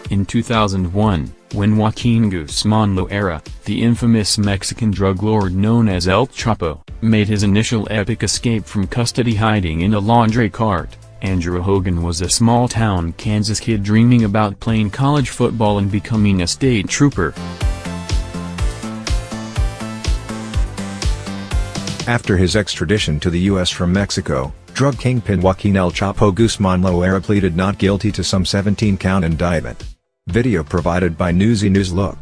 In 2001, when Joaquin Guzman Loera, the infamous Mexican drug lord known as El Chapo, made his initial epic escape from custody hiding in a laundry cart, Andrew Hogan was a small-town Kansas kid dreaming about playing college football and becoming a state trooper. After his extradition to the U.S. from Mexico, drug kingpin Joaquin El Chapo Guzman Loera pleaded not guilty to some 17-count indictment. Video provided by Newsy News. Look.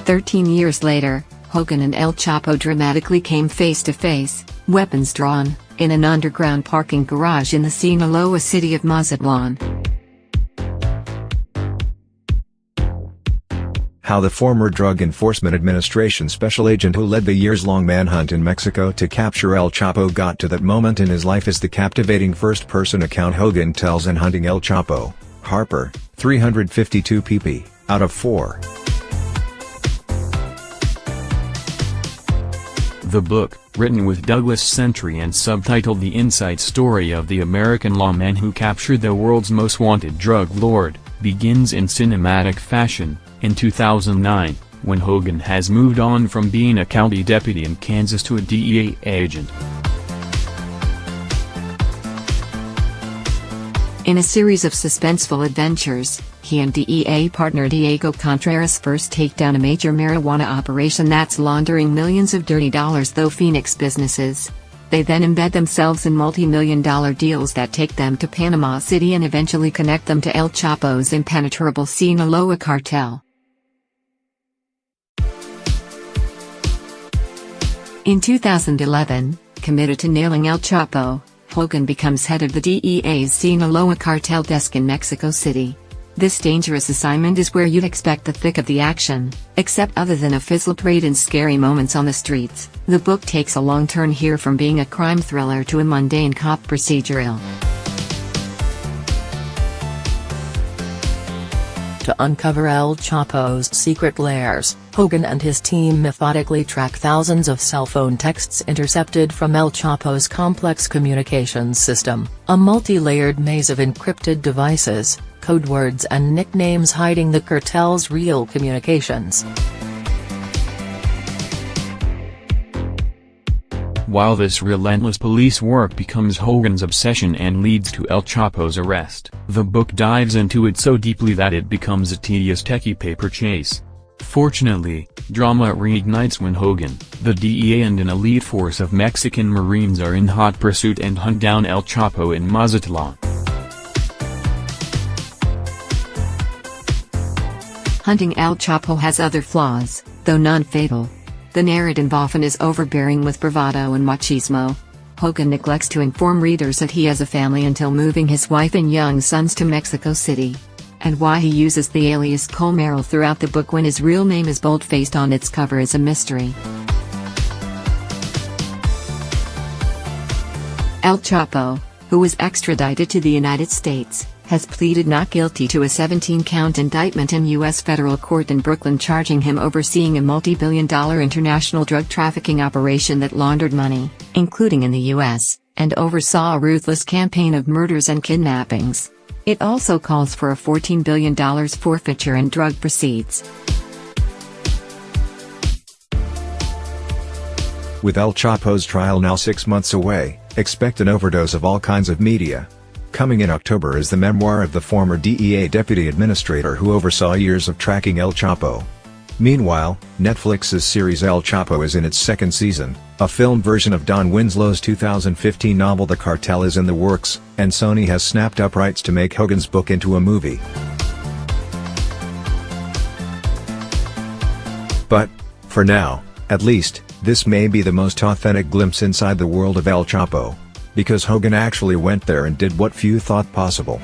13 years later, Hogan and El Chapo dramatically came face to face, weapons drawn, in an underground parking garage in the Sinaloa city of Mazatlan. How the former Drug Enforcement Administration special agent who led the years-long manhunt in Mexico to capture El Chapo got to that moment in his life is the captivating first-person account Hogan tells in Hunting El Chapo. Harper, 352 pp. Out of 4. The book, written with Douglas Century and subtitled The Inside Story of the American Lawman Who Captured the World's Most Wanted Drug Lord, begins in cinematic fashion, in 2009, when Hogan has moved on from being a county deputy in Kansas to a DEA agent. In a series of suspenseful adventures, he and DEA partner Diego Contreras first take down a major marijuana operation that's laundering millions of dirty dollars through Phoenix businesses. They then embed themselves in multi-million-dollar deals that take them to Panama City and eventually connect them to El Chapo's impenetrable Sinaloa cartel. In 2011, committed to nailing El Chapo, Hogan becomes head of the DEA's Sinaloa cartel desk in Mexico City. This dangerous assignment is where you'd expect the thick of the action, except other than a fizzle parade and scary moments on the streets. The book takes a long turn here from being a crime thriller to a mundane cop procedural. To uncover El Chapo's secret lairs, Hogan and his team methodically track thousands of cell phone texts intercepted from El Chapo's complex communications system, a multi-layered maze of encrypted devices, code words and nicknames hiding the cartel's real communications. While this relentless police work becomes Hogan's obsession and leads to El Chapo's arrest, the book dives into it so deeply that it becomes a tedious techie paper chase. Fortunately, drama reignites when Hogan, the DEA and an elite force of Mexican Marines are in hot pursuit and hunt down El Chapo in Mazatlan. Hunting El Chapo has other flaws, though none fatal. The narrative often is overbearing with bravado and machismo. Hogan neglects to inform readers that he has a family until moving his wife and young sons to Mexico City. And why he uses the alias Cole Merrill throughout the book when his real name is bold-faced on its cover is a mystery. El Chapo, who was extradited to the United States, has pleaded not guilty to a 17-count indictment in U.S. federal court in Brooklyn charging him overseeing a multi-billion-dollar international drug trafficking operation that laundered money, including in the U.S., and oversaw a ruthless campaign of murders and kidnappings. It also calls for a $14 billion forfeiture in drug proceeds. With El Chapo's trial now 6 months away, expect an overdose of all kinds of media. Coming in October is the memoir of the former DEA deputy administrator who oversaw years of tracking El Chapo. Meanwhile, Netflix's series El Chapo is in its second season. A film version of Don Winslow's 2015 novel The Cartel is in the works, and Sony has snapped up rights to make Hogan's book into a movie. But, for now, at least, this may be the most authentic glimpse inside the world of El Chapo. Because Hogan actually went there and did what few thought possible.